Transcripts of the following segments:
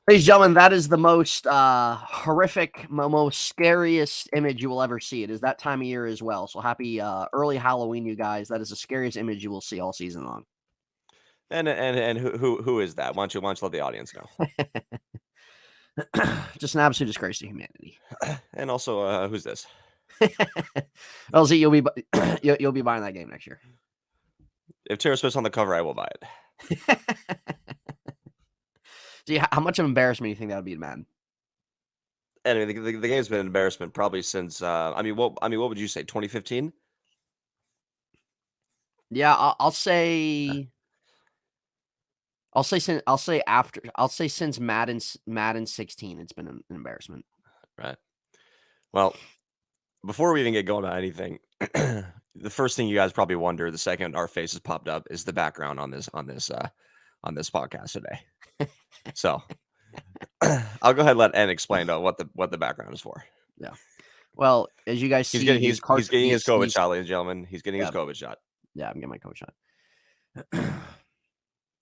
Ladies and gentlemen, that is the most horrific, most scariest image you will ever see. It is that time of year as well. So happy early Halloween, you guys. That is the scariest image you will see all season long. And who is that? Why don't you let the audience know? Just an absolute disgrace to humanity. And also, who's this? LZ, you'll be buying that game next year. If Taylor Swift's on the cover, I will buy it. See, how much of an embarrassment do you think that would be to Madden? And I mean, the game's been an embarrassment probably since. What would you say? 2015? Yeah, I'll say. I'll say since Madden 16, it's been an embarrassment. Right. Well, before we even get going on anything, the first thing you guys probably wonder the second our faces popped up is the background on this podcast today. So I'll go ahead and let N explain what the background is for. Yeah. Well, as you guys see, he's getting his COVID shot, ladies and gentlemen. He's getting his COVID shot. Yeah, I'm getting my COVID shot.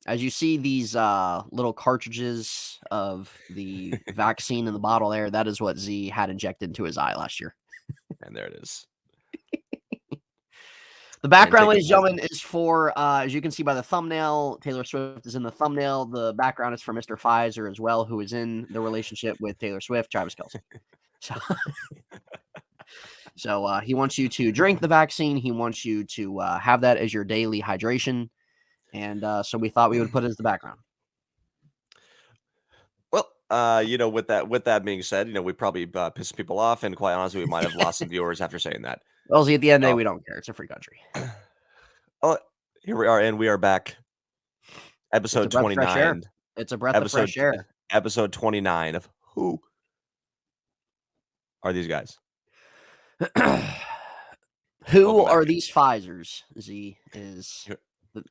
As you see these little cartridges of the vaccine in the bottle there, that is what Z had injected into his eye last year. And there it is. The background, ladies and gentlemen, is for, as you can see by the thumbnail, Taylor Swift is in the thumbnail. The background is for Mr. Pfizer as well, who is in the relationship with Taylor Swift, Travis Kelce. So he wants you to drink the vaccine. He wants you to have that as your daily hydration. And so we thought we would put it as the background. Well, with that being said, we probably pissed people off, and quite honestly, we might have lost some viewers after saying that. Well, see, at the end of the day, we don't care. It's a free country. Oh, here we are, and we are back. Episode 29. It's a breath of fresh air. Episode 29 of who are these guys? Who are these Pfizers? Z is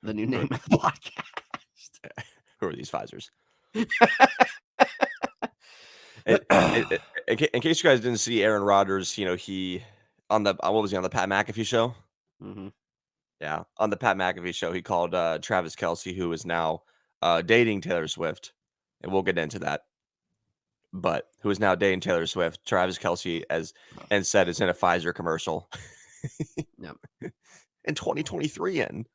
the new name of the podcast. Who are these Pfizers? In case you guys didn't see Aaron Rodgers, he on the what was he on the Pat McAfee show? Mm-hmm. Yeah, on the Pat McAfee show, he called Travis Kelce, who is now dating Taylor Swift, and we'll get into that. But who is now dating Taylor Swift? Travis Kelce, and said, is in a Pfizer commercial. Yep. In 2023, in.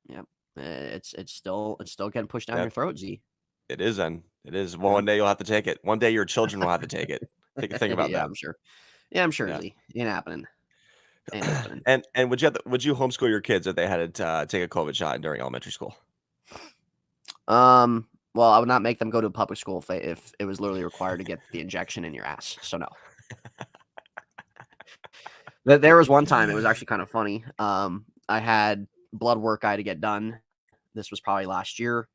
Yep. It's still getting pushed down your throat, Z. It is, and it is. Well, one day you'll have to take it. One day your children will have to take it. Think about that. I'm sure. Yeah, I'm sure, Z. Ain't happening. And would you homeschool your kids if they had to take a COVID shot during elementary school? Well, I would not make them go to a public school if it was literally required to get the injection in your ass. So no. There was one time, it was actually kind of funny. I had blood work I had to get done. This was probably last year,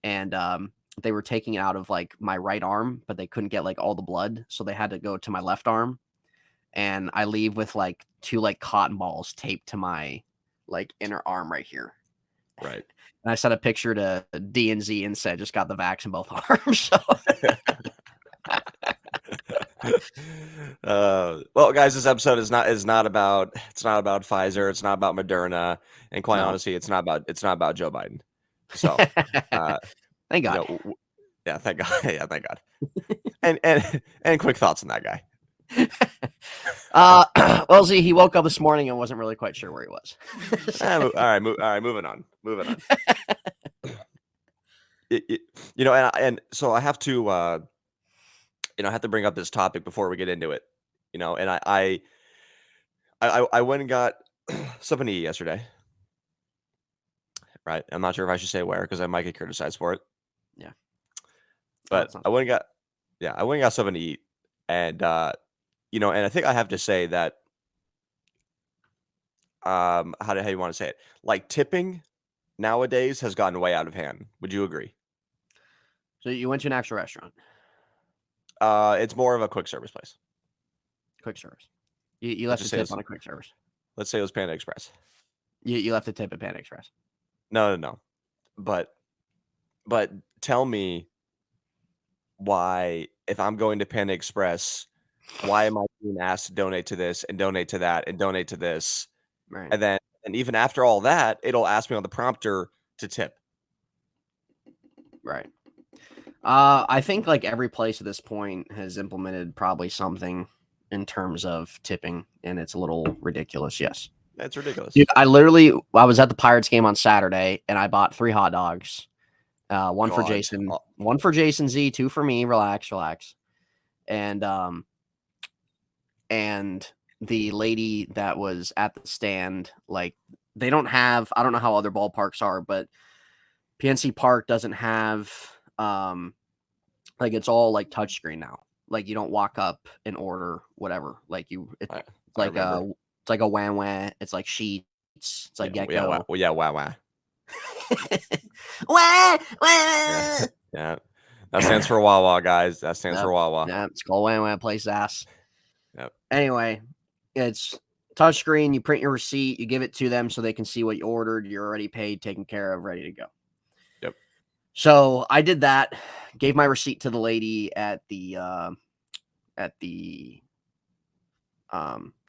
and they were taking it out of like my right arm, but they couldn't get like all the blood, so they had to go to my left arm. And I leave with like 2 like cotton balls taped to my like inner arm right here. Right. And I sent a picture to D and Z and said, just got the vax in both arms. So. Well, guys, this episode is not about Pfizer. It's not about Moderna, and quite honestly, it's not about Joe Biden. So, thank God. Yeah, thank God. Yeah, thank God. and quick thoughts on that guy. Well, see, he woke up this morning and wasn't really quite sure where he was. All right, moving on. And so I have to, I have to bring up this topic before we get into it. And I went and got something to eat yesterday. Right, I'm not sure if I should say where because I might get criticized for it. Yeah, but I went and got something to eat, and and I think I have to say that, how do you want to say it? Like tipping nowadays has gotten way out of hand. Would you agree? So you went to an actual restaurant? It's more of a quick service place. Quick service. You left a tip on a quick service. Let's say it was Panda Express. You left a tip at Panda Express. No. But tell me why, if I'm going to Panda Express, why am I being asked to donate to this and donate to that and donate to this? Right. And even after all that, it'll ask me on the prompter to tip. Right. I think like every place at this point has implemented probably something in terms of tipping, and it's a little ridiculous. Yes. That's ridiculous. Dude, I was at the Pirates game on Saturday, and I bought 3 hot dogs. One for Jason, one for Jason Z, 2 for me. Relax. And the lady that was at the stand, like they don't have, I don't know how other ballparks are, but PNC Park doesn't have, like it's all like touchscreen now. Like you don't walk up and order whatever. Like it's like a wah. It's like sheets. It's like gecko. Wow. Wah. Yeah. That stands for Wawa, guys. That stands for Wawa. Yeah, it's called wah place ass. Yep. Anyway, it's touchscreen. You print your receipt. You give it to them so they can see what you ordered. You're already paid, taken care of, ready to go. Yep. So I did that. Gave my receipt to the lady at the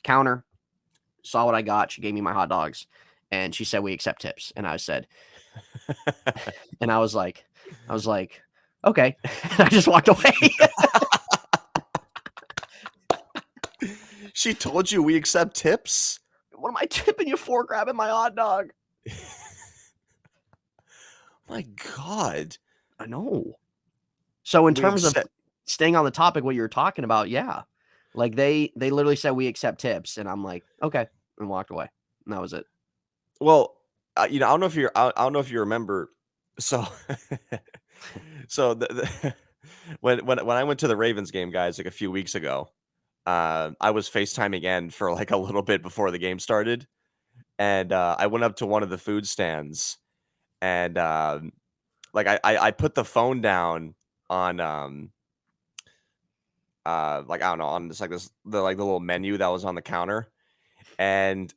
counter. Saw what I got. She gave me my hot dogs, and she said we accept tips. And I said, and I was like, okay. I just walked away. She told you we accept tips? What am I tipping you for grabbing my hot dog? My God. I know. So in terms of staying on the topic, what you were talking about, yeah. Like they literally said we accept tips, and I'm like, okay, and walked away. And that was it. Well, I don't know if you remember. So, when I went to the Ravens game, guys, like a few weeks ago, I was FaceTiming in for like a little bit before the game started, and I went up to one of the food stands, and like I put the phone down on like I don't know, on just like the little menu that was on the counter, and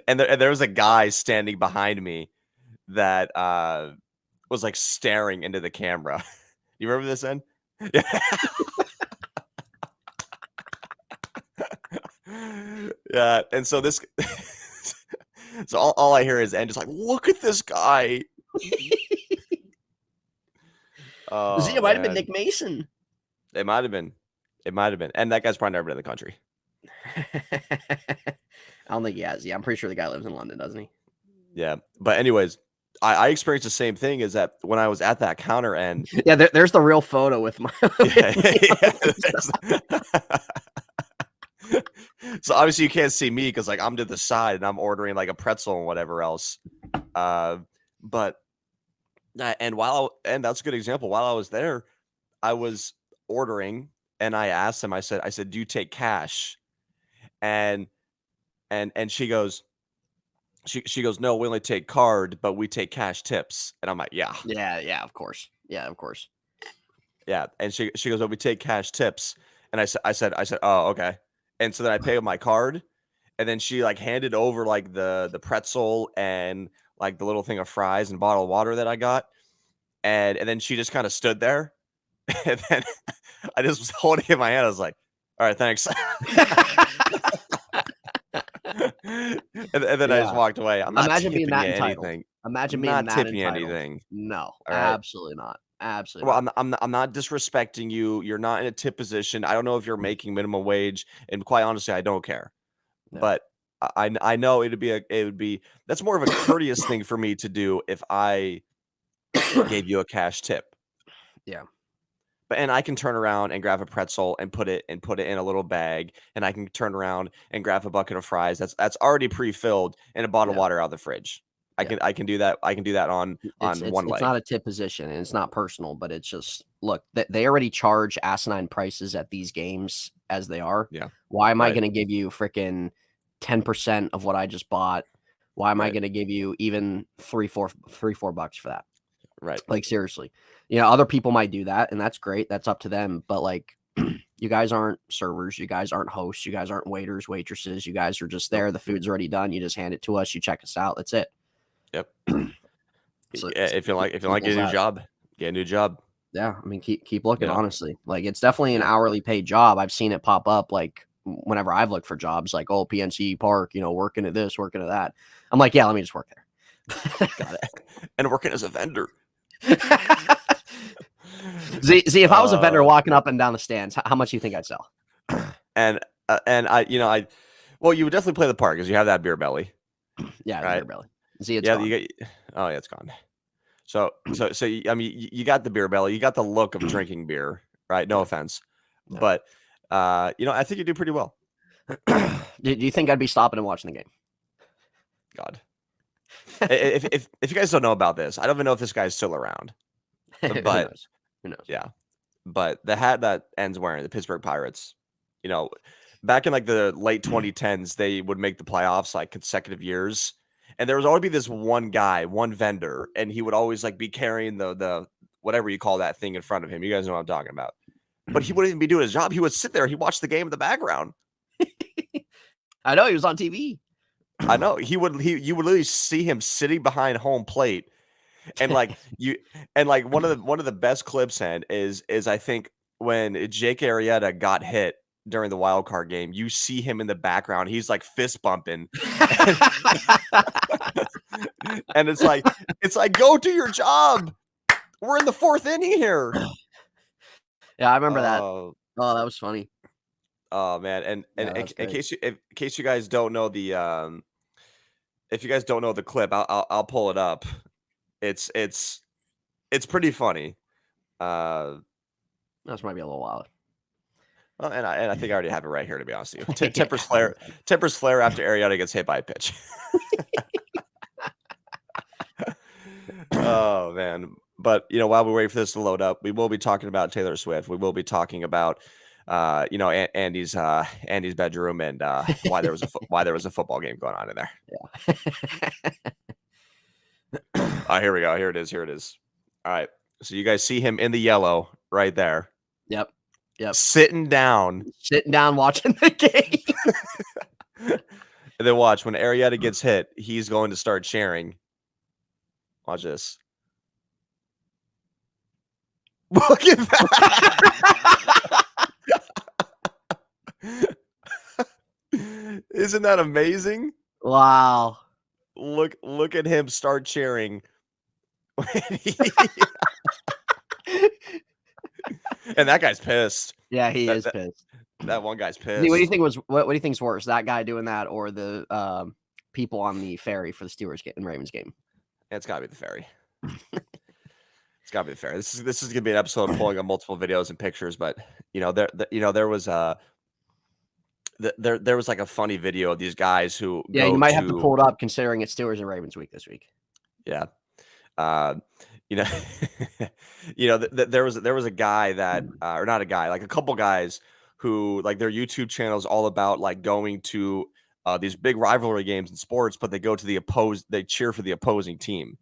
and there was a guy standing behind me that was like staring into the camera. You remember this, Ed? Yeah. Yeah, and so this so all I hear is Ed just like, look at this guy. See, it might have been Nick Mason. It might have been. And that guy's probably never been in the country. I don't think he has. Yeah, I'm pretty sure the guy lives in London, doesn't he? Yeah. But anyways, I experienced the same thing, is that when I was at that counter end. Yeah, there's the real photo with my So obviously you can't see me because like I'm to the side and I'm ordering like a pretzel and whatever else. But and that's a good example. While I was there, I was ordering and I asked him, I said, do you take cash? And she goes, no, we only take card, but we take cash tips. And I'm like, yeah, of course. Yeah, of course. Yeah. And she goes, well, we take cash tips. And I said, oh, okay. And so then I pay with my card, and then she like handed over like the pretzel and like the little thing of fries and bottle of water that I got. And then she just kind of stood there. And then I just was holding it in my hand. I was like, all right, thanks. and then I just walked away. I'm not Imagine being that entitled. Anything. Imagine being not that tipping entitled. anything. No, right? Absolutely not. Absolutely. Well, I'm not disrespecting you. You're not in a tip position. I don't know if you're making minimum wage, and quite honestly, I don't care. No. But I know it would be that's more of a courteous thing for me to do if I gave you a cash tip. Yeah. And I can turn around and grab a pretzel and put it in a little bag, and I can turn around and grab a bucket of fries that's already pre-filled and a bottle of water out of the fridge. I can do that. I can do that on one leg. It's not a tip position, and it's not personal, but it's just, look, they already charge asinine prices at these games as they are. Yeah. Why am I going to give you freaking 10% of what I just bought? Why am I going to give you even $3-4 bucks for that? Right. Like, seriously, other people might do that, and that's great. That's up to them. But like, you guys aren't servers. You guys aren't hosts. You guys aren't waiters, waitresses. You guys are just there. The food's already done. You just hand it to us. You check us out. That's it. Yep. So if you like getting a new job, get a new job. Yeah, I mean, keep looking. Honestly, like it's definitely an hourly paid job. I've seen it pop up like whenever I've looked for jobs, like PNC Park, working at this, working at that. I'm like, yeah, let me just work there. Got it. And working as a vendor. See, if I was a vendor walking up and down the stands, how much do you think I'd sell? And well, you would definitely play the part because you have that beer belly. Yeah, right? beer belly. See, it's Yeah, gone. oh yeah, it's gone. So I mean, you got the beer belly, you got the look of drinking beer, right? No offense, but I think you do pretty well. Do you think I'd be stopping and watching the game? God, if you guys don't know about this, I don't even know if this guy's still around. But who knows? Yeah, but the hat that ends wearing the Pittsburgh Pirates, back in like the late 2010s, they would make the playoffs like consecutive years. And there would always be this one guy, one vendor, and he would always like be carrying the whatever you call that thing in front of him. You guys know what I'm talking about. But he wouldn't even be doing his job. He would sit there. He'd watch the game in the background. I know he was on TV. I know you would literally see him sitting behind home plate, and like one of the best clips is I think when Jake Arrieta got hit during the wild card game, you see him in the background. He's like fist bumping. And it's like, go do your job. We're in the 4th inning here. Yeah, I remember that. Oh, that was funny. Oh man. And in case you guys don't know if you guys don't know the clip, I'll pull it up. It's pretty funny. That might be a little wild. Well, and I think I already have it right here, to be honest with you. Tempers flare after Arrieta gets hit by a pitch. Oh man. But while we wait for this to load up, we will be talking about Taylor Swift. We will be talking about Andy's bedroom and why there was a football game going on in there. Yeah. Here we go. Here it is. All right. So you guys see him in the yellow right there. Yep. Sitting down watching the game. And then watch, when Arrieta gets hit, he's going to start cheering. Watch this. Look at that. Isn't that amazing? Wow. Look at him start cheering. And that guy's pissed. Yeah, he is pissed. That one guy's pissed. What do you think what do you think's worse, that guy doing that or the people on the ferry for the Steelers and Ravens game? It's got to be the ferry. It's got to be the ferry. This is going to be an episode pulling up multiple videos and pictures, but there was there was like a funny video of these guys who you might have to pull it up considering it's Steelers and Ravens week this week. Yeah. There was a guy that or not a guy, like a couple guys who like their YouTube channel is all about like going to these big rivalry games in sports, but they go to they cheer for the opposing team.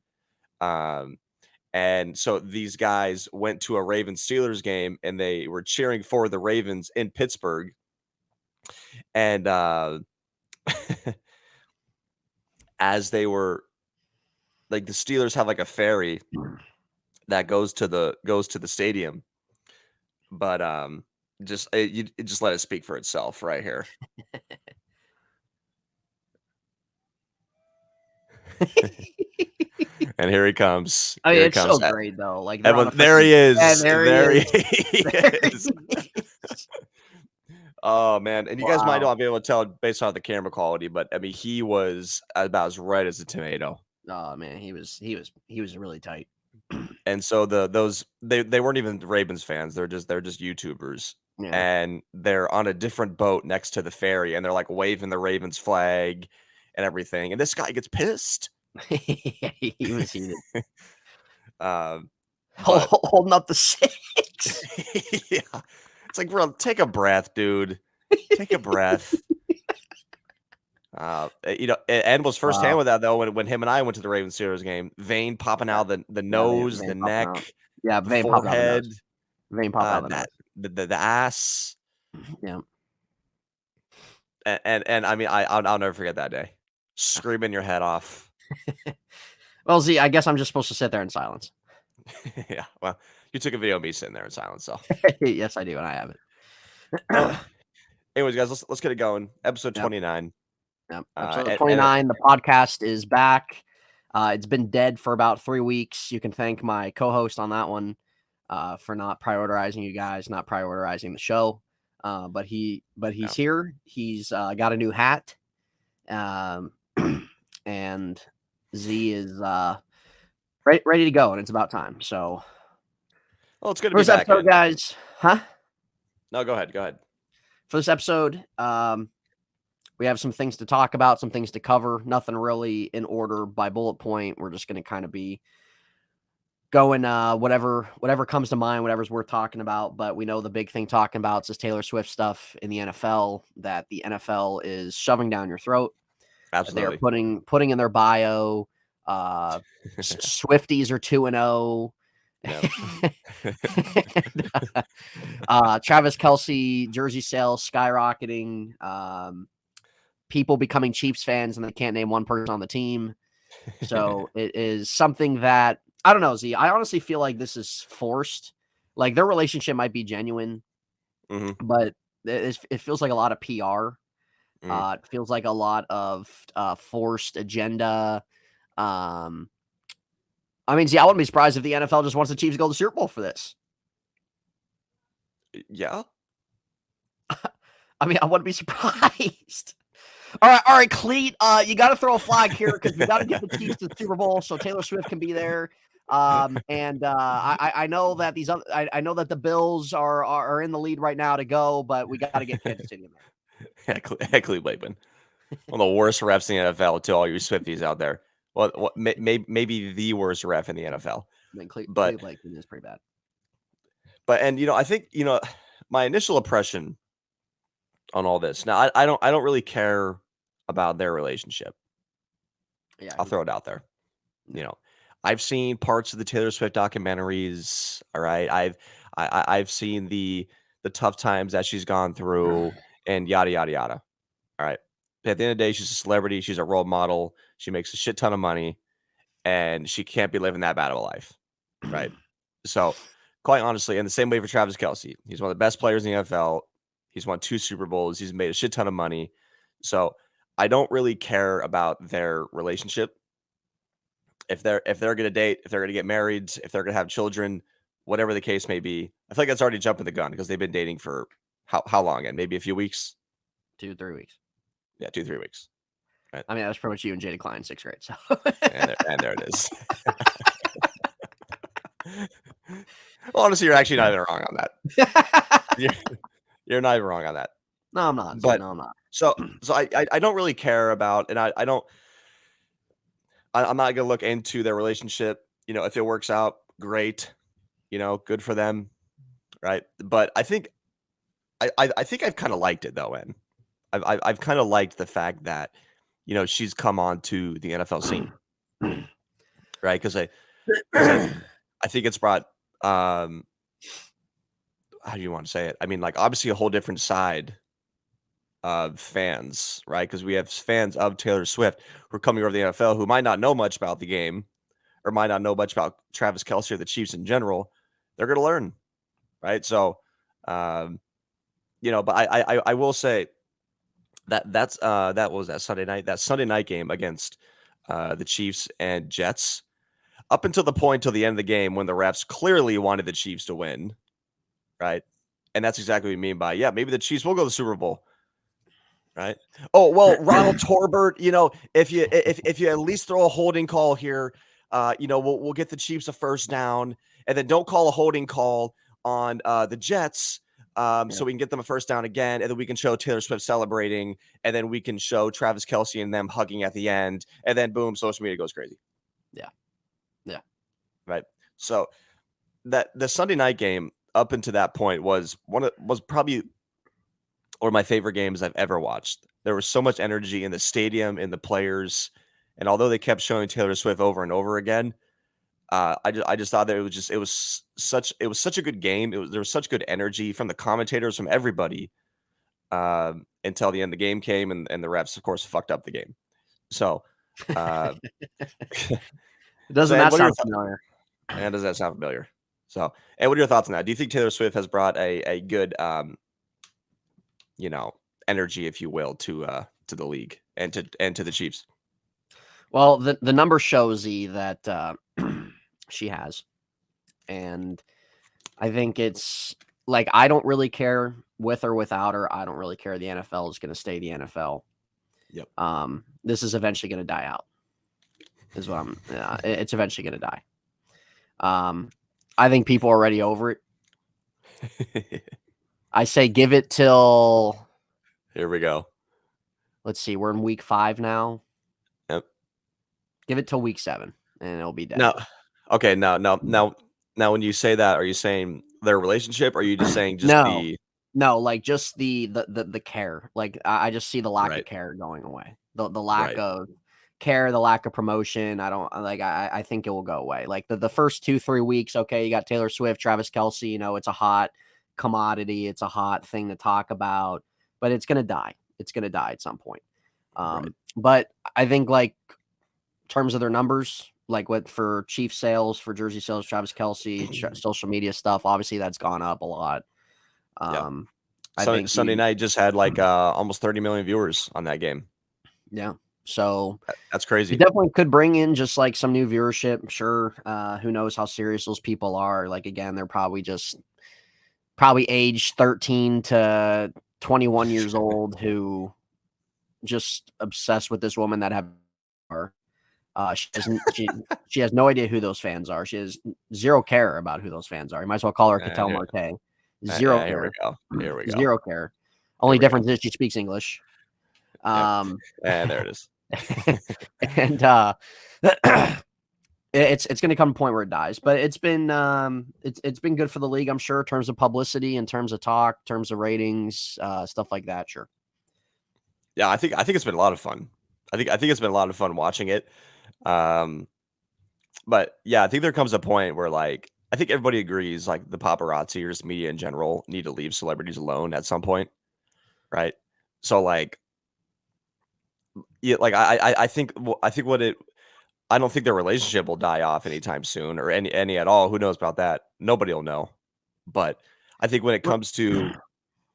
And so these guys went to a Ravens Steelers game and they were cheering for the Ravens in Pittsburgh. And as they were like, the Steelers have like a ferry that goes to the stadium, but just let it speak for itself right here. And here he comes. I mean, it's so great though. Like there he is. There he is. Oh man, and you guys might not be able to tell based on the camera quality, but I mean, he was about as red as a tomato. Oh man, he was really tight. And so they weren't even Ravens fans. They're just YouTubers. Yeah. And they're on a different boat next to the ferry and they're like waving the Ravens flag and everything. And this guy gets pissed. He was heated. Holding up the six. Yeah. It's like, bro, take a breath, dude. Take a breath. And was firsthand with that though when him and I went to the Ravens Steelers game. Vein popping out the nose, the neck, the vein forehead, vein popping out the ass. Yeah. And I mean, I'll never forget that day. Screaming your head off. Well, Z, I guess I'm just supposed to sit there in silence. Yeah. Well, you took a video of me sitting there in silence, so. Yes, I do, and I have it. Anyways, guys, let's get it going. Episode 29. Yep. Episode 29. The podcast is back. It's been dead for about 3 weeks. You can thank my co-host on that one. for not prioritizing you guys, not prioritizing the show. But he's here. He's got a new hat. And Z is ready to go, and it's about time. So, well, it's good to be first back, episode, guys. Huh? No, go ahead. For this episode, we have some things to talk about, some things to cover. Nothing really in order by bullet point. We're just going to kind of be going whatever comes to mind, whatever's worth talking about. But we know the big thing talking about is this Taylor Swift stuff in the NFL that the NFL is shoving down your throat. Absolutely. They're putting in their bio. Swifties are 2-0. Travis Kelce jersey sales skyrocketing. People becoming Chiefs fans and they can't name one person on the team. So it is something that I don't know, Z. I honestly feel like this is forced. Like their relationship might be genuine, but it feels like a lot of PR. It feels like a lot of forced agenda. I mean, Z, I wouldn't be surprised if the NFL just wants the Chiefs to go to the Super Bowl for this. Yeah. I mean, I wouldn't be surprised. All right, Cleat. You got to throw a flag here because we got to get the Chiefs to the Super Bowl so Taylor Swift can be there. And I know that I know that the Bills are in the lead right now to go, but we got to get Kansas City in there. Cleat Blakeman, one of the worst refs in the NFL. To all you Swifties out there, well, maybe the worst ref in the NFL. I mean, Cleat Blakeman is pretty bad. But I think my initial impression on all this. Now, I don't really care about their relationship. Yeah, I'll throw it out there. I've seen parts of the Taylor Swift documentaries. All right, I've seen the tough times that she's gone through and yada yada yada. All right, but at the end of the day, she's a celebrity. She's a role model. She makes a shit ton of money, and she can't be living that bad of a life, right? So, quite honestly, in the same way for Travis Kelce, he's one of the best players in the NFL. He's won 2 Super Bowls. He's made a shit ton of money. So I don't really care about their relationship. If they're going to date, if they're going to get married, if they're going to have children, whatever the case may be, I feel like that's already jumping the gun because they've been dating for how long? And maybe a few weeks? 2-3 weeks. Yeah, 2-3 weeks. Right. I mean, that was pretty much you and Jada Klein in 6th grade. So and there it is. Well, honestly, you're actually not even wrong on that. You're not even wrong on that. No, I'm not. But no, I'm not. So I don't really care about, and I'm not gonna look into their relationship. If it works out, great. Good for them, right? But I think I've kind of liked it though, and I've kind of liked the fact that she's come on to the NFL scene, right? Because I think it's brought how do you want to say it? I mean, like obviously a whole different side of fans, right? Because we have fans of Taylor Swift who are coming over to the NFL who might not know much about the game or might not know much about Travis Kelce or the Chiefs in general. They're going to learn, right? So, but I will say that was that Sunday night game against the Chiefs and Jets up until the end of the game when the refs clearly wanted the Chiefs to win, right? And that's exactly what we mean by, yeah, maybe the Chiefs will go to the Super Bowl. Right. Oh, well, Ronald Torbert, if you at least throw a holding call here, we'll get the Chiefs a first down, and then don't call a holding call on the Jets, so we can get them a first down again, and then we can show Taylor Swift celebrating, and then we can show Travis Kelce and them hugging at the end, and then boom, social media goes crazy. Yeah. Right. So that the Sunday night game up until that point was probably one of my favorite games I've ever watched. There was so much energy in the stadium, in the players, and although they kept showing Taylor Swift over and over again, I just thought that it was such a good game. There was such good energy from the commentators, from everybody, until the end of the game came, and the refs, of course, fucked up the game. So, doesn't that sound familiar? And does that sound familiar? So, and what are your thoughts on that? Do you think Taylor Swift has brought a good energy, if you will, to the league and to the Chiefs? Well, the number shows that she has, and I think it's like I don't really care with or without her. I don't really care. The NFL is going to stay the NFL. Yep. This is eventually going to die out. Is what I'm. It's eventually going to die. I think people are already over it. I say give it till. Here we go. Let's see. We're in week 5 now. Yep. Give it till week 7, and it'll be dead. No. Okay. Now, when you say that, are you saying their relationship? Or are you just saying just the? No, like just the care. Like I just see the lack Right. of care going away. The lack Right. of care, the lack of promotion. I don't like. I think it will go away. Like the first 2-3 weeks. Okay, you got Taylor Swift, Travis Kelce. You know, it's a hot commodity. It's a hot thing to talk about. But it's gonna die. It's gonna die at some point. Right. But I think like terms of their numbers, like what for Chief sales, for jersey sales, Travis Kelce, social media stuff. Obviously, that's gone up a lot. Yeah. I think Sunday night just had like almost 30 million viewers on that game. Yeah. So That's you crazy. definitely could bring in just like some new viewership. Sure. Who knows how serious those people are? Like, again, they're probably age 13 to 21 years old who just obsessed with this woman that have her. She has no idea who those fans are. She has zero care about who those fans are. You might as well call her Cattell Marte. Zero Here we care. go. Here we go. Zero care. Only difference is she speaks English. And there it is. And it's going to come to a point where it dies, but it's been good for the league, I'm sure, in terms of publicity, in terms of talk, in terms of ratings, stuff like that. Sure. Yeah, I think it's been a lot of fun. I think it's been a lot of fun watching it. But yeah, I think there comes a point where like I think everybody agrees like the paparazzi or just media in general need to leave celebrities alone at some point, right? So like, yeah, like I think I don't think their relationship will die off anytime soon or any at all. Who knows about that? Nobody will know. But I think when it comes to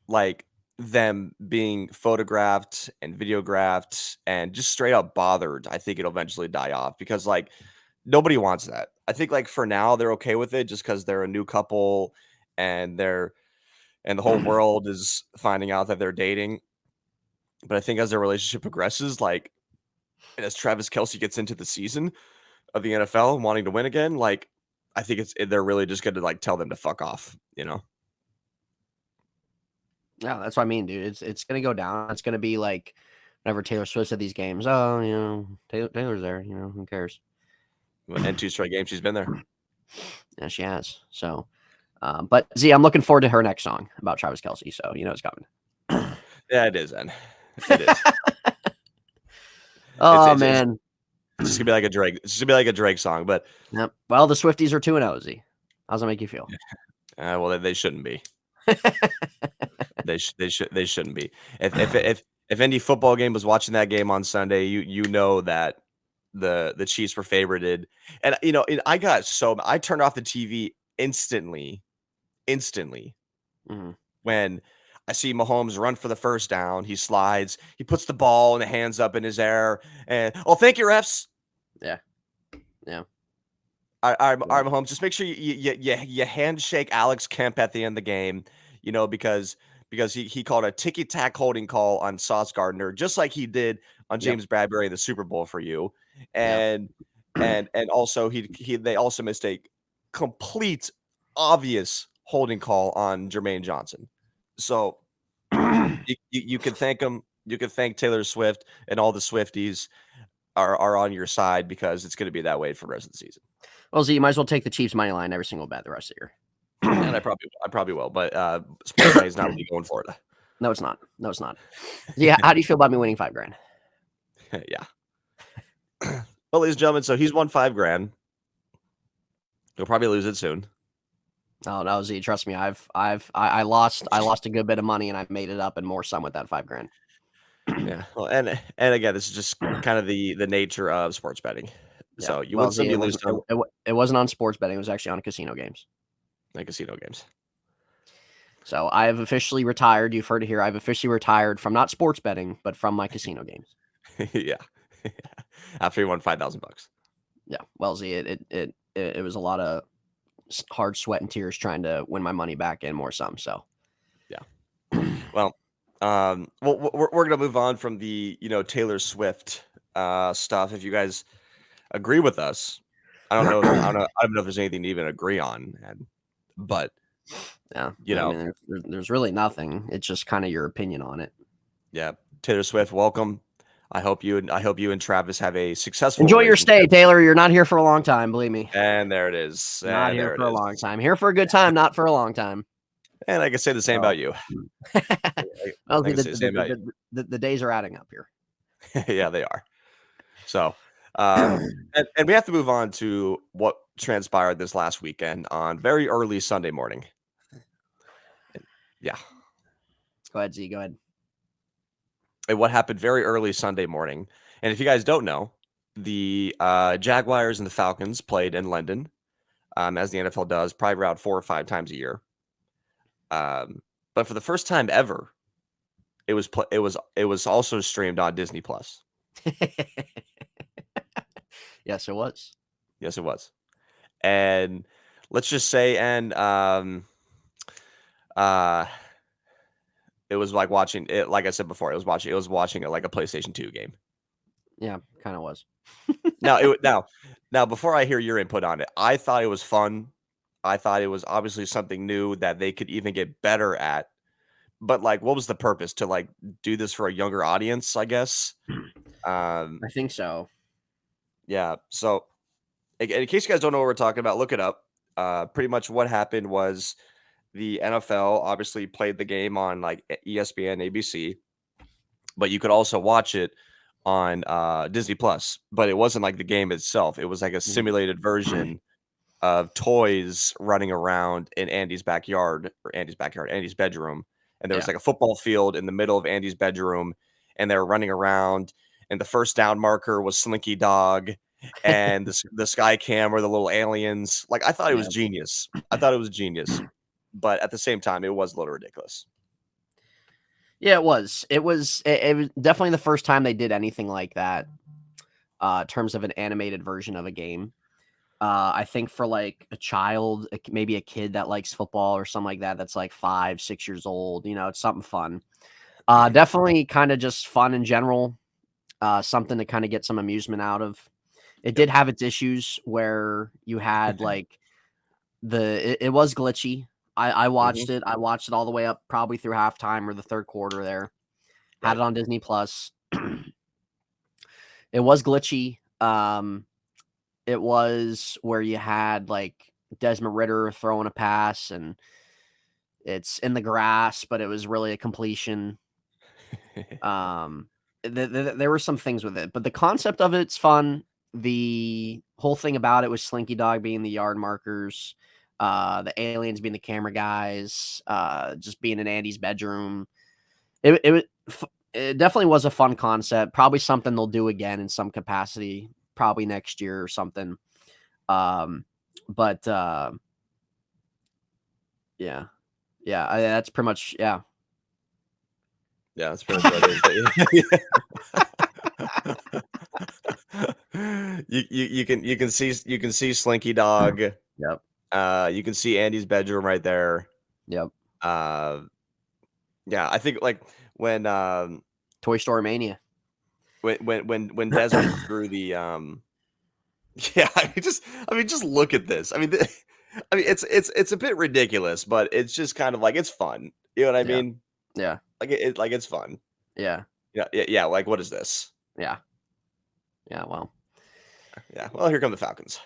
like them being photographed and videographed and just straight up bothered, I think it'll eventually die off because like nobody wants that. I think like for now they're okay with it just because they're a new couple and the whole world is finding out that they're dating. But I think as their relationship progresses, like and as Travis Kelce gets into the season of the NFL and wanting to win again, like I think they're really just going to like tell them to fuck off, you know? Yeah, that's what I mean, dude. It's gonna go down. It's gonna be like whenever Taylor Swift's at these games. Oh, you know, Taylor's there. You know, who cares? And 2 straight games she's been there. Yeah, she has. So, but Z, I'm looking forward to her next song about Travis Kelce. So you know it's coming. Yeah, it is, then. It is. Oh man, it's just gonna be like a Drake. It's just gonna be like a Drake song, but yep. Well, the Swifties are 2-0. Z, how's that make you feel? well, they shouldn't be. They shouldn't be. If any football game was watching that game on Sunday, you know that the Chiefs were favorited, and you know I turned off the TV instantly when I see Mahomes run for the first down. He slides, he puts the ball and the hands up in his air, and thank you, refs. Yeah. I'm Mahomes. Just make sure you handshake Alex Kemp at the end of the game, you know, because he called a ticky-tack holding call on Sauce Gardner, just like he did on James Bradbury in the Super Bowl for you. And also they also missed a complete obvious holding call on Jermaine Johnson. So you can thank him. You can thank Taylor Swift, and all the Swifties are on your side because it's going to be that way for the rest of the season. Well, Z, you might as well take the Chiefs money line every single bet the rest of the year. And I probably will, but sports money is not legal in Florida. No, it's not. Yeah, how do you feel about me winning $5,000? Yeah. Well, ladies and gentlemen, so he's won $5,000. He'll probably lose it soon. Oh no, Z, trust me, I lost a good bit of money and I made it up and more some with that $5,000. Yeah. Well, and again, this is just kind of the nature of sports betting. Yeah. So you win some, you lose some. It wasn't on sports betting. It was actually on casino games. Like casino games. So I have officially retired. You've heard it here. I've officially retired from not sports betting, but from my casino games. Yeah. After you won $5,000. Yeah. Well, Z, it was a lot of hard sweat and tears trying to win my money back and more some. So, yeah. Well, we're gonna move on from the Taylor Swift stuff. If you guys agree with us, I don't know. I don't know if there's anything to even agree on, but yeah, I mean, there's really nothing. It's just kind of your opinion on it. Yeah, Taylor Swift, welcome. I hope you and Travis have a successful Enjoy your stay, Taylor. You're not here for a long time, believe me. And there it is. Not here for a long time. Here for a good time, not for a long time. And I can say the same about you. Well, the days are adding up here. Yeah, they are. So, and we have to move on to what transpired this last weekend on very early Sunday morning. Yeah. Go ahead, Z. Go ahead. And what happened very early Sunday morning. And if you guys don't know, the Jaguars and the Falcons played in London, as the NFL does, probably around 4 or 5 times a year. But for the first time ever, it was also streamed on Disney Plus. Yes, it was. Yes, it was. And let's just say, it was like watching it. Like I said before, it was watching it like a PlayStation 2 game. Yeah, kind of was. Now, before I hear your input on it, I thought it was fun. I thought it was obviously something new that they could even get better at. But like, what was the purpose to like do this for a younger audience? I guess. I think so. Yeah. So, in case you guys don't know what we're talking about, look it up. Pretty much what happened was the NFL obviously played the game on like ESPN, ABC, but you could also watch it on Disney Plus. But it wasn't like the game itself; it was like a simulated version of toys running around in Andy's bedroom, and there was like a football field in the middle of Andy's bedroom, and they were running around, and the first down marker was Slinky Dog. And the sky cam were the little aliens. Like I thought it was genius. But at the same time, it was a little ridiculous. Yeah, it was. It was definitely the first time they did anything like that. In terms of an animated version of a game. I think for like a child, maybe a kid that likes football or something like that, that's like 5, 6 years old, it's something fun. Definitely kind of just fun in general. Something to kind of get some amusement out of. It did have its issues where you had like it was glitchy. I watched it. I watched it all the way up probably through halftime or the third quarter there. Had it on Disney Plus. It was glitchy. It was where you had like Desmond Ridder throwing a pass and it's in the grass, but it was really a completion. There were some things with it, but the concept of it's fun. The whole thing about it was Slinky Dog being the yard markers, the aliens being the camera guys, just being in Andy's bedroom. It definitely was a fun concept. Probably something they'll do again in some capacity, probably next year or something. Yeah, that's pretty much Yeah, that's pretty much what it is. You can see Slinky Dog. Yep. You can see Andy's bedroom right there. Yep. Yeah, I think like when Toy Story Mania. When Desmond threw the yeah, I mean just look at this. I mean it's a bit ridiculous, but it's just kind of like it's fun. You know what I mean? Yeah. Like it's fun. Yeah. Yeah, like what is this? Yeah. Yeah, well. Yeah. Well, here come the Falcons.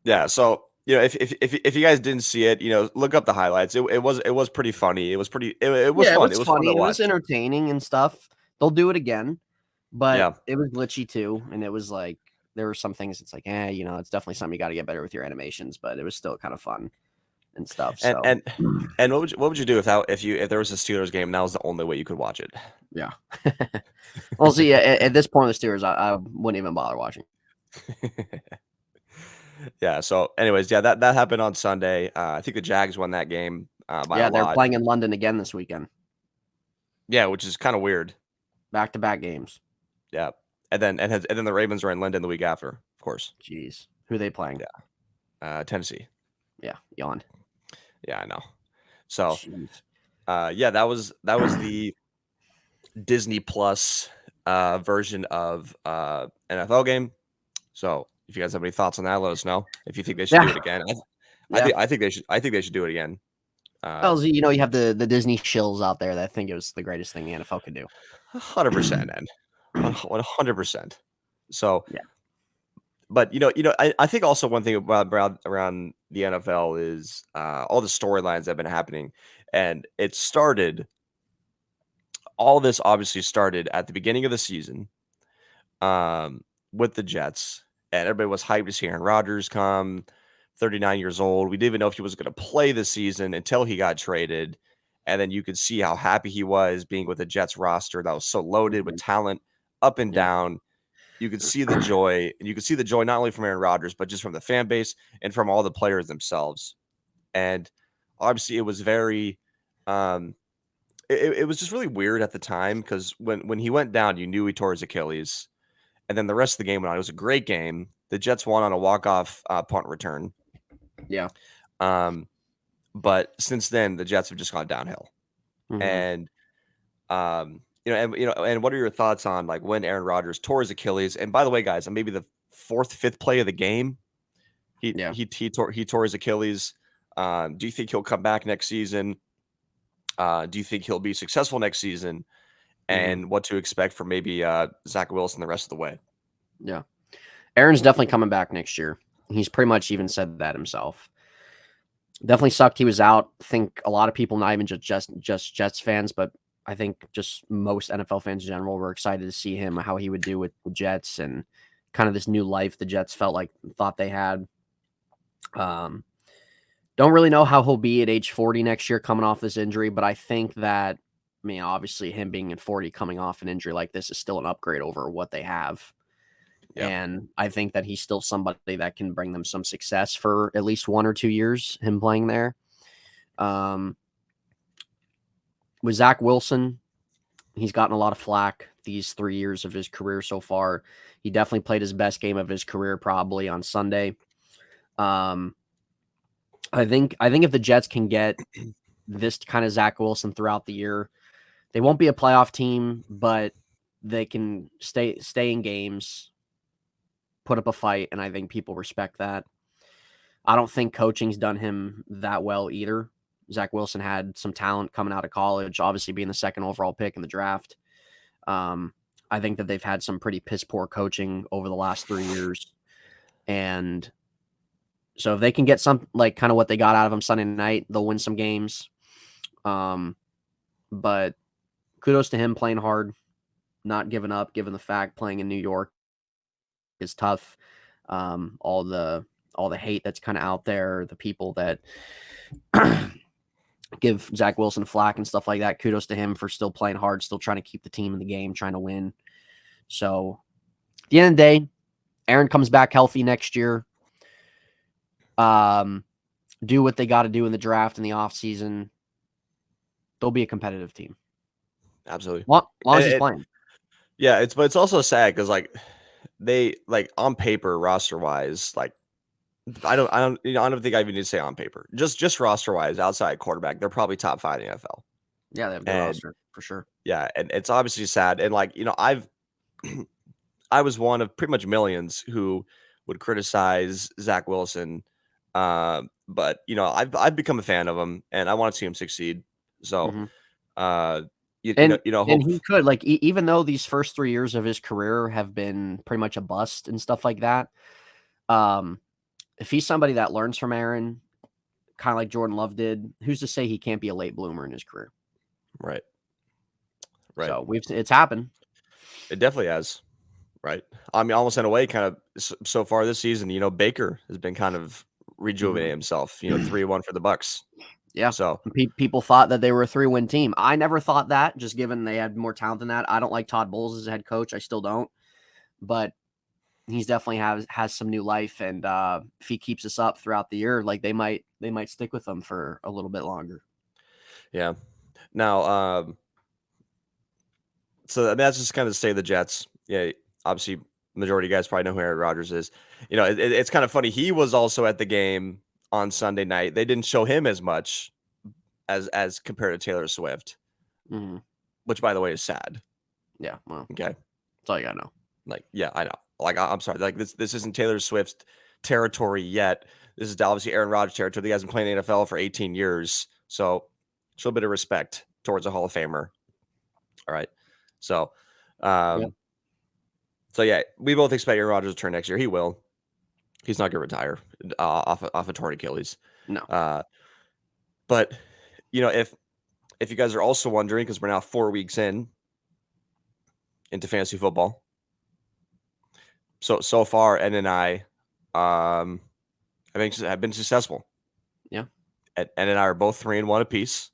Yeah, so if you guys didn't see it, look up the highlights. It was pretty funny. It was fun. It was funny. Fun to watch. It was entertaining and stuff. They'll do it again, but it was glitchy too. And it was like there were some things. It's like, it's definitely something you got to get better with your animations. But it was still kind of fun and stuff. So. And what would you do if there was a Steelers game and that was the only way you could watch it? Yeah. Well, see, at this point, the Steelers, I wouldn't even bother watching. Yeah. So, anyways, that happened on Sunday. I think the Jags won that game. They're playing in London again this weekend. Yeah, which is kind of weird. Back-to-back games. Yeah, and then the Ravens are in Linden the week after, of course. Jeez, who are they playing? Yeah, Tennessee. Yeah, yawned. Yeah, I know. So, Jeez. yeah, that was the Disney Plus version of NFL game. So, if you guys have any thoughts on that, let us know. If you think they should do Yeah, it again, yeah. I think they should. I think they should do it again. Well, you know, you have the Disney shills out there that think it was the greatest thing the NFL could do. 100%, and 100%. So, Yeah. but I think also one thing around the NFL is all the storylines that have been happening, and all this obviously started at the beginning of the season, with the Jets, and everybody was hyped to see Aaron Rodgers come, 39 years old. We didn't even know if he was going to play this season until he got traded, and then you could see how happy he was being with the Jets roster that was so loaded with Mhm. talent up and Yeah. down. You could see the joy, and you could see the joy not only from Aaron Rodgers, but just from the fan base and from all the players themselves. And obviously, it was very, it was just really weird at the time because when he went down, you knew he tore his Achilles, and then the rest of the game went on. It was a great game. The Jets won on a walk-off punt return. Yeah. Um, but since then, the Jets have just gone downhill. Mhm. And and what are your thoughts on like when Aaron Rodgers tore his Achilles? And by the way, guys, on maybe the fourth, fifth play of the game, Yeah. he tore his Achilles. Do you think he'll come back next season? Do you think he'll be successful next season? Mhm. And what to expect from maybe Zach Wilson the rest of the way? Yeah. Aaron's definitely coming back next year. He's pretty much even said that himself. Definitely sucked he was out. I think a lot of people, not even just Jets fans, but I think just most NFL fans in general were excited to see him, how he would do with the Jets and kind of this new life the Jets thought they had. Don't really know how he'll be at age 40 next year coming off this injury, but I think that, I mean, obviously him being at 40 coming off an injury like this is still an upgrade over what they have. Yeah. And I think that he's still somebody that can bring them some success for at least 1 or 2 years, him playing there. With Zach Wilson, he's gotten a lot of flack these 3 years of his career so far. He definitely played his best game of his career probably on Sunday. I think if the Jets can get this kind of Zach Wilson throughout the year, they won't be a playoff team, but they can stay in games, put up a fight, and I think people respect that. I don't think coaching's done him that well either. Zach Wilson had some talent coming out of college, obviously being the second overall pick in the draft. I think that they've had some pretty piss poor coaching over the last 3 years. And so if they can get some, like kind of what they got out of him Sunday night, they'll win some games. But kudos to him playing hard, not giving up, given the fact playing in New York is tough. All the hate that's kind of out there, the people that give Zach Wilson flack and stuff like that. Kudos to him for still playing hard, still trying to keep the team in the game, trying to win. So at the end of the day, Aaron comes back healthy next year. Do what they got to do in the draft in the offseason. They'll be a competitive team. Absolutely. Long as he's playing. Yeah, but it's also sad because like they like on paper roster wise, like I don't think I even need to say on paper. Just roster wise, outside quarterback, they're probably top 5 in the NFL. Yeah, they have a good roster for sure. Yeah, and it's obviously sad. And like I was one of pretty much millions who would criticize Zach Wilson, but I've become a fan of him, and I want to see him succeed. So, And hope he could, like, even though these first 3 years of his career have been pretty much a bust and stuff like that, if he's somebody that learns from Aaron, kind of like Jordan Love did, who's to say he can't be a late bloomer in his career? Right. So it's happened. It definitely has. Right. I mean, almost in a way, kind of so far this season, Baker has been kind of rejuvenating himself. 3-1 for the Bucks. Yeah. So people thought that they were a 3-win team. I never thought that, just given they had more talent than that. I don't like Todd Bowles as a head coach. I still don't. But he's definitely has some new life, and if he keeps this up throughout the year, like they might stick with him for a little bit longer. Yeah. Now, so that's just kind of the state of the Jets. Yeah. obviously, majority of you guys probably know who Aaron Rodgers is. You know, it's kind of funny. He was also at the game on Sunday night. They didn't show him as much as compared to Taylor Swift, which, by the way, is sad. Yeah, well, okay, that's all you gotta know. Like, yeah, I know. Like, I'm sorry. Like, this isn't Taylor Swift's territory yet. This is obviously Aaron Rodgers territory. The guy's been playing in the NFL for 18 years, so show a bit of respect towards a Hall of Famer. All right, so, So yeah, we both expect Aaron Rodgers to return next year. He will. He's not going to retire off a torn Achilles. No. But you know, if you guys are also wondering, because we're now 4 weeks into fantasy football, so far, Ed and I, have been successful. Yeah. Ed and I are both 3-1 apiece.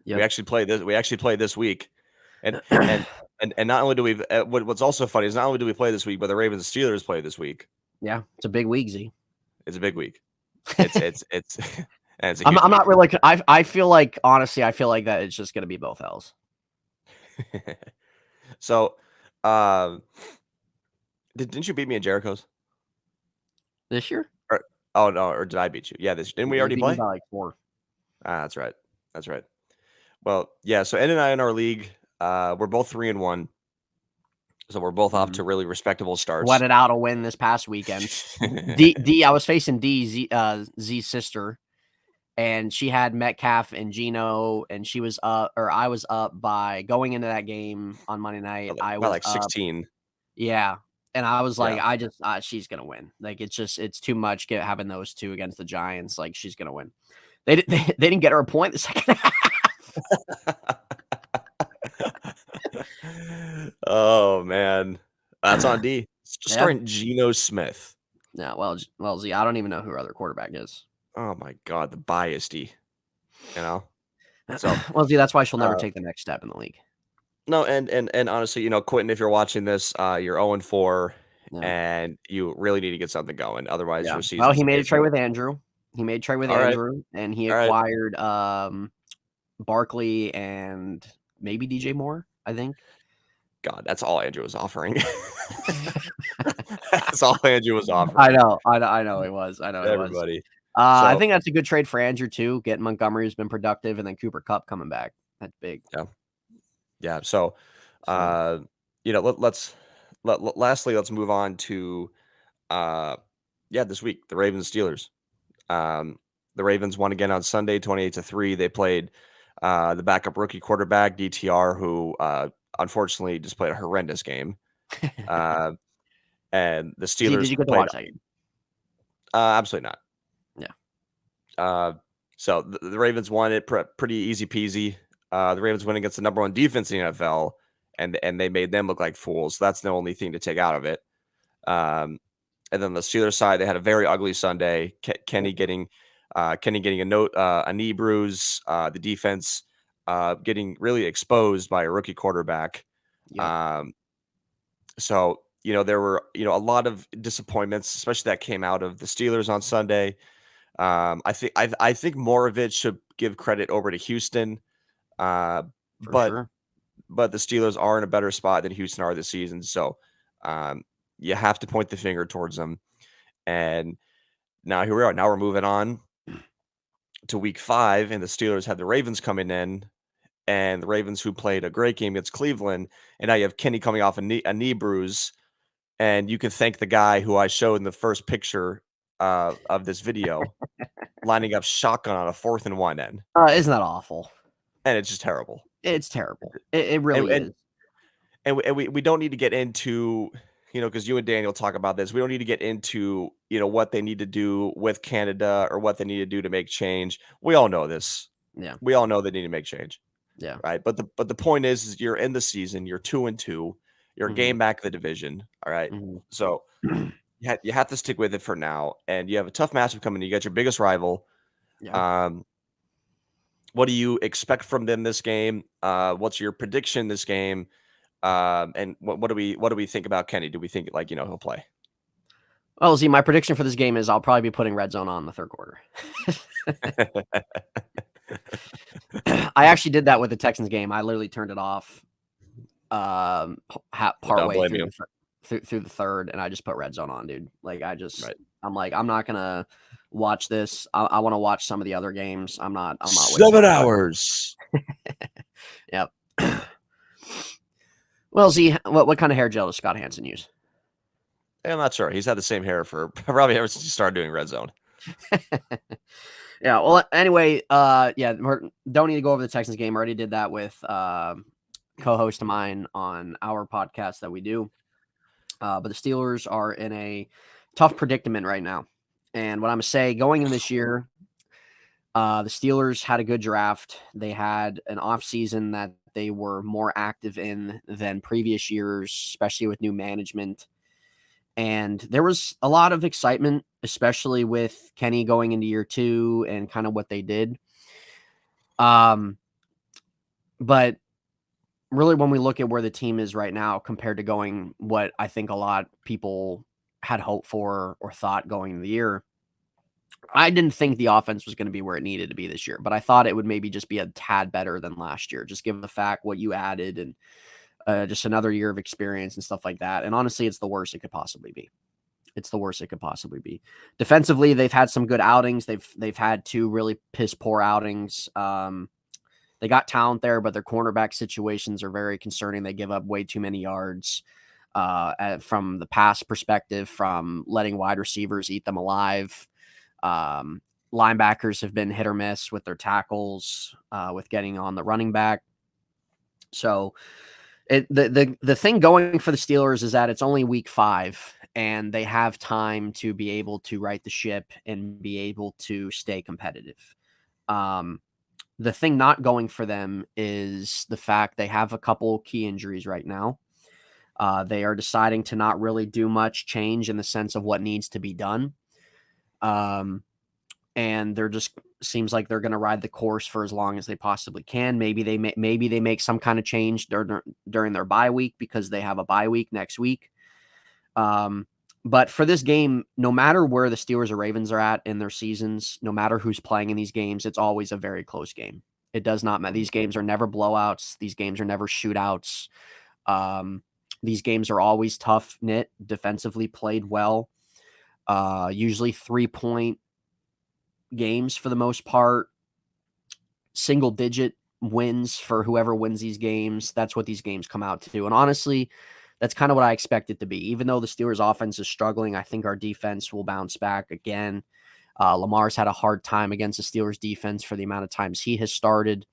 Yep. We actually played this week, and not only do we, what's also funny is not only do we play this week, but the Ravens and Steelers play this week. Yeah, it's a big week, Z. It's a big week. It's I'm not really. I feel like, honestly, that it's just going to be both L's. So, didn't you beat me in Jericho's this year? Oh no, or did I beat you? Yeah, didn't we already play? By like 4. That's right. Well, yeah. So Ed and I in our league, we're both 3-1. So we're both off to really respectable starts. Sweated out a win this past weekend. I was facing Z's sister, and she had Metcalf and Geno, and she was up, or I was up by going into that game on Monday night. I was like 16. Yeah. And I was like, she's going to win. Like, it's too much having those two against the Giants. Like, she's going to win. They didn't get her a point the second half. Oh, man. That's on D. Just starting Geno Smith. Yeah, well, Z, I don't even know who our other quarterback is. Oh, my God. The bias D. You know? So, well, Z, that's why she'll never take the next step in the league. No, and honestly, you know, Quentin, if you're watching this, you're 0-4, and you really need to get something going. Otherwise, your season. Well, he made a trade with Andrew. And he acquired Barkley and maybe DJ Moore, I think. God, that's all Andrew was offering. That's all Andrew was offering. I know it was. Everybody. I think that's a good trade for Andrew too. Getting Montgomery, who's been productive, and then Cooper Kupp coming back. That's big. Yeah. So, you know, lastly, let's move on to, this week, the Ravens Steelers. The Ravens won again on Sunday, 28-3. They played the backup rookie quarterback DTR, who unfortunately just played a horrendous game. And the Steelers. Did you get to watch that game? Absolutely not. Yeah. So the Ravens won it pretty easy peasy. The Ravens win against the number 1 defense in the NFL, and they made them look like fools. So that's the only thing to take out of it. And then the Steelers side, they had a very ugly Sunday. Kenny getting a knee bruise. The defense getting really exposed by a rookie quarterback. Yep. So you know there were a lot of disappointments, especially that came out of the Steelers on Sunday. I think more of it should give credit over to Houston. But the Steelers are in a better spot than Houston are this season. So you have to point the finger towards them. And now here we are. Now we're moving on to week 5, and the Steelers had the Ravens coming in, and the Ravens, who played a great game against Cleveland, and now you have Kenny coming off a knee bruise, and you can thank the guy who I showed in the first picture of this video lining up shotgun on a 4th and 1 end. Isn't that awful? And it's just terrible. It's terrible. It really is. And we don't need to get into, because you and Daniel talk about this. We don't need to get into, what they need to do with Canada or what they need to do to make change. We all know this. Yeah. We all know they need to make change. Yeah. Right. But the point is you're in the season. You're 2-2. You're a game back of the division. All right. So you have to stick with it for now. And you have a tough matchup coming. You got your biggest rival. Yeah. What do you expect from them this game? What's your prediction this game? And what do we think about Kenny? Do we think he'll play? Well, see, my prediction for this game is I'll probably be putting red zone on the third quarter. I actually did that with the Texans game. I literally turned it off partway through. through the third, and I just put red zone on, dude. Like Right. I'm like, I'm not gonna watch this. I want to watch some of the other games. I'm not wasting 7 my time. hours. Yep. Well, Z, what kind of hair gel does Scott Hansen use? I'm not sure. He's had the same hair for probably ever since he started doing Red Zone. Yeah. Well, anyway, yeah, don't need to go over the Texans game. I already did that with co-host of mine on our podcast that we do. But the Steelers are in a tough predicament right now. And what I'm going to say, going in this year, the Steelers had a good draft. They had an offseason that they were more active in than previous years, especially with new management. And there was a lot of excitement, especially with Kenny going into year 2 and kind of what they did. But really, when we look at where the team is right now compared to going what I think a lot of people had hoped for or thought going into the year, I didn't think the offense was going to be where it needed to be this year, but I thought it would maybe just be a tad better than last year, just given the fact what you added and just another year of experience and stuff like that. And honestly, it's the worst it could possibly be. It's the worst it could possibly be. Defensively, they've had some good outings. They've had 2 really piss poor outings. They got talent there, but their cornerback situations are very concerning. They give up way too many yards from the pass perspective, from letting wide receivers eat them alive. Linebackers have been hit or miss with their tackles, with getting on the running back. So the thing going for the Steelers is that it's only week 5 and they have time to be able to right the ship and be able to stay competitive. The thing not going for them is the fact they have a couple key injuries right now. They are deciding to not really do much change in the sense of what needs to be done. And they're just seems like they're going to ride the course for as long as they possibly can. Maybe they make some kind of change during their bye week because they have a bye week next week. But for this game, no matter where the Steelers or Ravens are at in their seasons, no matter who's playing in these games, it's always a very close game. It does not matter. These games are never blowouts. These games are never shootouts. These games are always tough knit, defensively played well. Usually 3-point games for the most part. Single digit wins for whoever wins these games. That's what these games come out to. And honestly, that's kind of what I expect it to be. Even though the Steelers offense is struggling, I think our defense will bounce back again. Lamar's had a hard time against the Steelers defense for the amount of times he has started.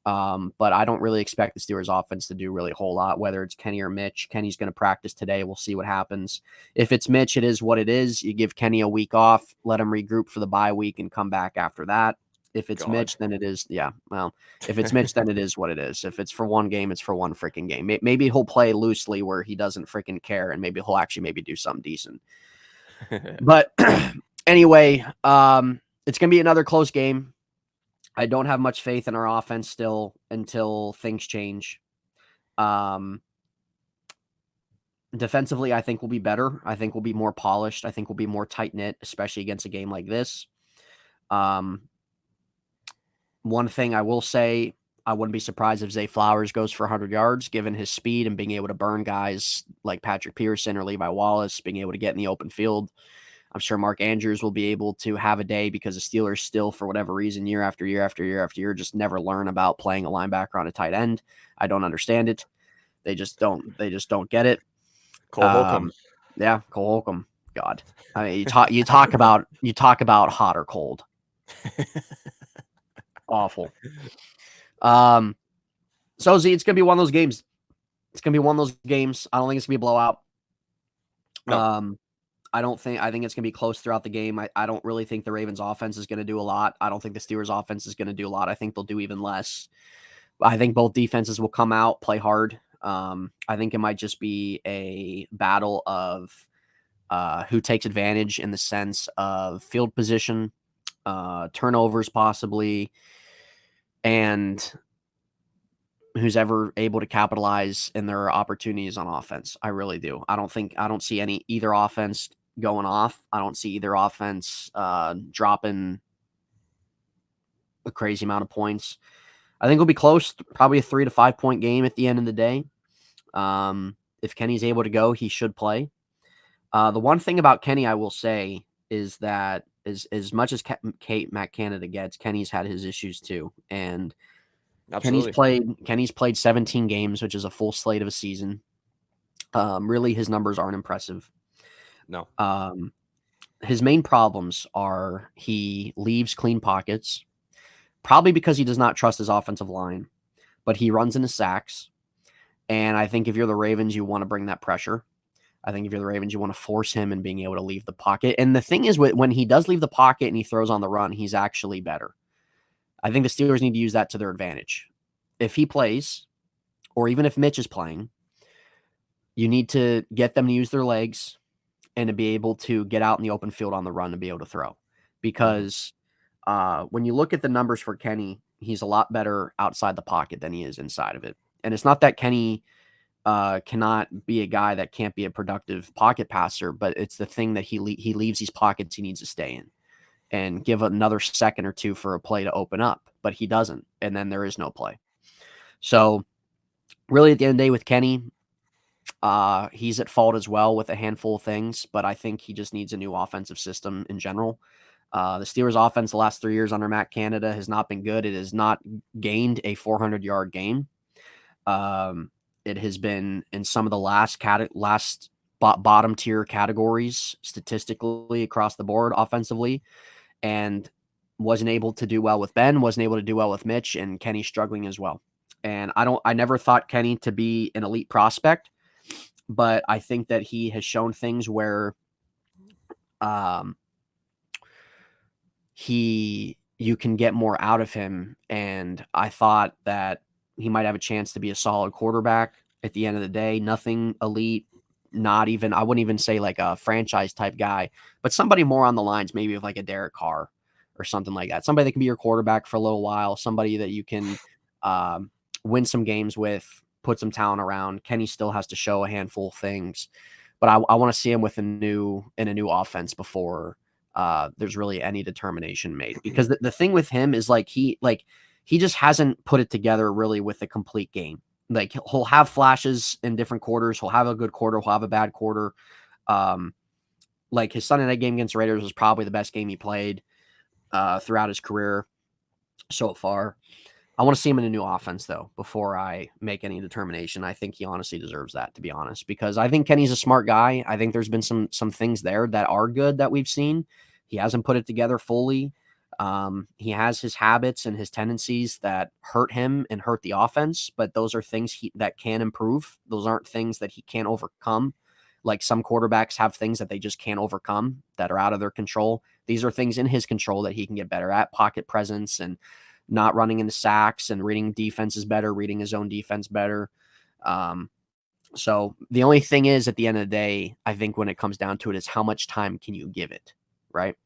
But I don't really expect the Steelers offense to do really a whole lot, whether it's Kenny or Mitch. Kenny's going to practice today. We'll see what happens. If it's Mitch, it is what it is. You give Kenny a week off, let him regroup for the bye week and come back after that. If it's Mitch, then it is. Yeah. Well, if it's Mitch, then it is what it is. If it's for one game, it's for one freaking game. Maybe he'll play loosely where he doesn't freaking care. And maybe he'll actually maybe do something decent. But anyway, it's going to be another close game. I don't have much faith in our offense still until things change. Defensively, I think we'll be better. I think we'll be more polished. I think we'll be more tight-knit, especially against a game like this. One thing I will say, I wouldn't be surprised if Zay Flowers goes for 100 yards, given his speed and being able to burn guys like Patrick Pearson or Levi Wallace, being able to get in the open field. I'm sure Mark Andrews will be able to have a day because the Steelers still, for whatever reason, year after year after year after year, just never learn about playing a linebacker on a tight end. I don't understand it. They just don't get it. Cole Holcomb. Yeah, Cole Holcomb. God. I mean, you talk about hot or cold. Awful. So Z, it's gonna be one of those games. It's gonna be one of those games. I don't think it's gonna be a blowout. No. I think it's going to be close throughout the game. I don't really think the Ravens offense is going to do a lot. I don't think the Steelers offense is going to do a lot. I think they'll do even less. I think both defenses will come out, play hard. I think it might just be a battle of who takes advantage in the sense of field position, turnovers possibly, and who's ever able to capitalize in their opportunities on offense. I really do. I don't see either offense going off. I don't see either offense dropping a crazy amount of points. I think it'll be close, probably a 3 to 5 point game at the end of the day. If Kenny's able to go, he should play. The one thing about Kenny I will say is that as much as Matt Canada gets, Kenny's had his issues too. And Absolutely. Kenny's played 17 games, which is a full slate of a season. Really, his numbers aren't impressive. No. His main problems are he leaves clean pockets, probably because he does not trust his offensive line, but he runs into sacks. And I think if you're the Ravens, you want to bring that pressure. I think if you're the Ravens, you want to force him in being able to leave the pocket. And the thing is, when he does leave the pocket and he throws on the run, he's actually better. I think the Steelers need to use that to their advantage. If he plays, or even if Mitch is playing, you need to get them to use their legs and to be able to get out in the open field on the run and be able to throw. Because when you look at the numbers for Kenny, he's a lot better outside the pocket than he is inside of it. And it's not that Kenny cannot be a guy that can't be a productive pocket passer, but it's the thing that he leaves these pockets he needs to stay in and give another second or two for a play to open up, but he doesn't, and then there is no play. So really at the end of the day with Kenny, he's at fault as well with a handful of things, but I think he just needs a new offensive system in general. The Steelers offense the last 3 years under Matt Canada has not been good. It has not gained a 400-yard game. It has been in some of the last bottom tier categories statistically across the board offensively, and wasn't able to do well with Ben, wasn't able to do well with Mitch, and Kenny struggling as well. And I never thought Kenny to be an elite prospect, but I think that he has shown things where you can get more out of him. And I thought that he might have a chance to be a solid quarterback at the end of the day. Nothing elite, not even, I wouldn't even say like a franchise type guy, but somebody more on the lines, maybe of like a Derek Carr or something like that. Somebody that can be your quarterback for a little while, somebody that you can win some games with, put some talent around. Kenny still has to show a handful of things, but I want to see him with a new offense before there's really any determination made. Because the thing with him is he just hasn't put it together really with a complete game. Like he'll have flashes in different quarters. He'll have a good quarter. He'll have a bad quarter. Like his Sunday night game against the Raiders was probably the best game he played throughout his career so far. I want to see him in a new offense, though, before I make any determination. I think he honestly deserves that, to be honest, because I think Kenny's a smart guy. I think there's been some things there that are good that we've seen. He hasn't put it together fully. He has his habits and his tendencies that hurt him and hurt the offense, but those are things that can improve. Those aren't things that he can't overcome. Like some quarterbacks have things that they just can't overcome that are out of their control. These are things in his control that he can get better at: pocket presence and not running into sacks and reading defenses better, reading his own defense better. So the only thing is, at the end of the day, I think when it comes down to it, is how much time can you give it, right?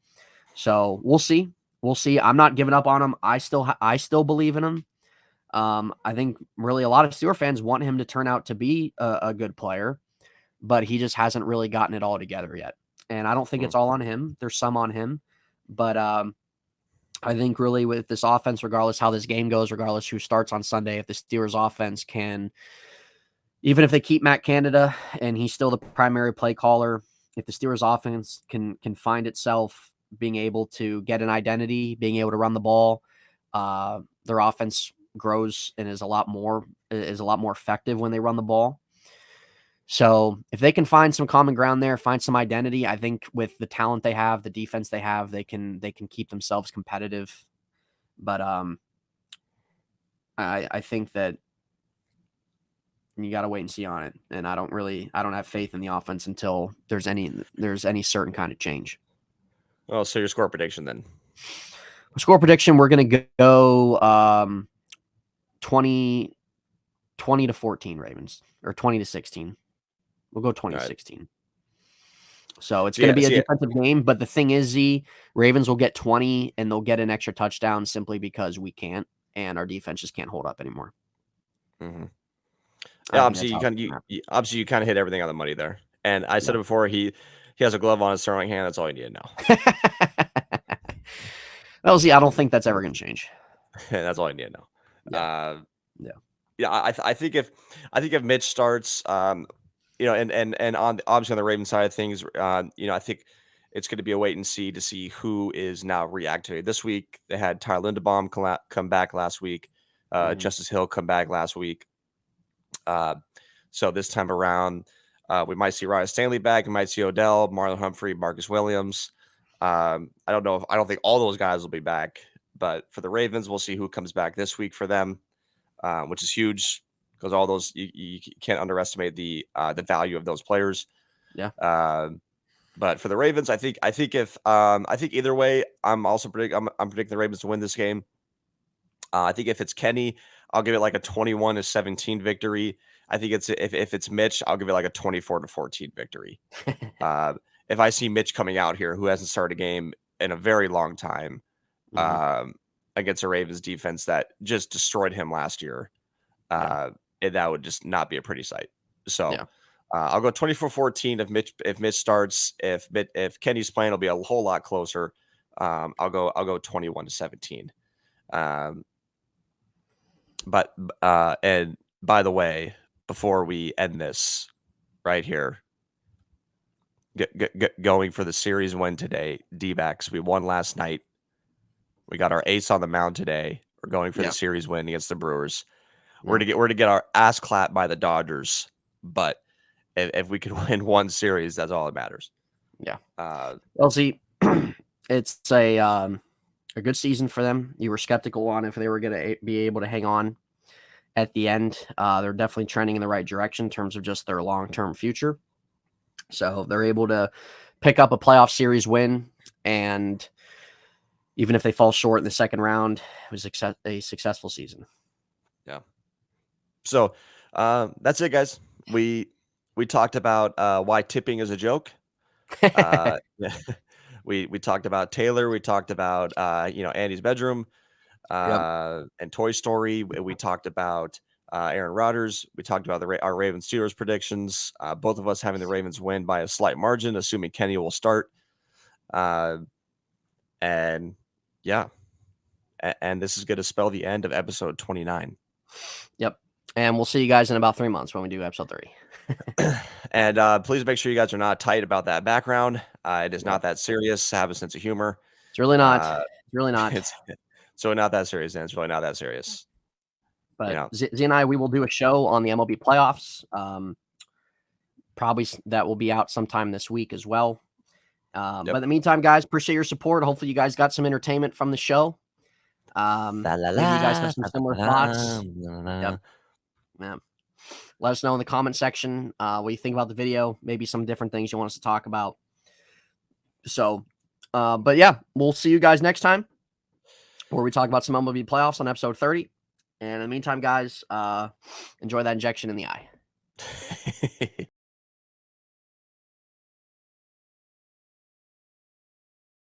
So we'll see. We'll see. I'm not giving up on him. I still believe in him. I think really a lot of Steelers fans want him to turn out to be a good player, but he just hasn't really gotten it all together yet. And I don't think it's all on him. There's some on him, but I think really with this offense, regardless how this game goes, regardless who starts on Sunday, if the Steelers offense can, even if they keep Matt Canada and he's still the primary play caller, if the Steelers offense can find itself being able to get an identity, being able to run the ball, their offense grows and is a lot more effective when they run the ball. So if they can find some common ground there, find some identity, I think with the talent they have, the defense they have, they can keep themselves competitive. But I think that you got to wait and see on it. And I don't have faith in the offense until there's any certain kind of change. Well, so your score prediction then? Score prediction, we're going to go 20-14 Ravens, or 20-16. We'll go 2016. Right. So it's going to be a defensive game, but the thing is, Ravens will get 20 and they'll get an extra touchdown simply because we can't, and our defense just can't hold up anymore. Mm-hmm. Yeah, obviously you kind of hit everything on the money there. And I said it before, he has a glove on his throwing hand. That's all you need to know. Well, I don't think that's ever going to change. That's all I need to know. Yeah. I think if Mitch starts, and on obviously on the Ravens side of things, I think it's going to be a wait and see to see who is now reactivated this week. They had Tyler Linderbaum come back last week, Justice Hill come back last week. So this time around, we might see Ryan Stanley back. We might see Odell, Marlon Humphrey, Marcus Williams. I don't think all those guys will be back, but for the Ravens, we'll see who comes back this week for them, which is huge because all those you can't underestimate the value of those players. Yeah. But for the Ravens, I think either way, I'm predicting the Ravens to win this game. I think if it's Kenny, I'll give it like a 21-17 victory. I think if it's Mitch, I'll give it like a 24-14 victory. If I see Mitch coming out here, who hasn't started a game in a very long time, against a Ravens defense that just destroyed him last year, that would just not be a pretty sight. So I'll go 24-14 if Mitch starts. If Kenny's playing, it'll be a whole lot closer. I'll go 21-17. But and by the way, before we end this right here, going for the series win today, D-backs. We won last night. We got our ace on the mound today. We're going for the series win against the Brewers. We're to get our ass clapped by the Dodgers, but if we can win one series, that's all that matters. Yeah. Well, see, it's a good season for them. You were skeptical on if they were going to be able to hang on at the end. They're definitely trending in the right direction in terms of just their long-term future. So they're able to pick up a playoff series win, and even if they fall short in the second round, it was a successful season. Yeah. So that's it, guys. We talked about why tipping is a joke. We talked about Taylor. We talked about Andy's bedroom, and Toy Story. We talked about Aaron Rodgers. We talked about our Ravens Steelers predictions. Both of us having the Ravens win by a slight margin, assuming Kenny will start. And this is going to spell the end of episode 29. Yep. And we'll see you guys in about 3 months when we do episode 30. And please make sure you guys are not tight about that background. It is not that serious. Have a sense of humor. It's really not. It's really not. It's so not that serious, and it's really not that serious. But Z and I, we will do a show on the MLB playoffs. Probably that will be out sometime this week as well. But in the meantime, guys, appreciate your support. Hopefully you guys got some entertainment from the show. Maybe you guys have some similar thoughts. Yeah. Let us know in the comment section what you think about the video. Maybe some different things you want us to talk about. So, but yeah, we'll see you guys next time where we talk about some MLB playoffs on episode 30. And in the meantime, guys, enjoy that injection in the eye.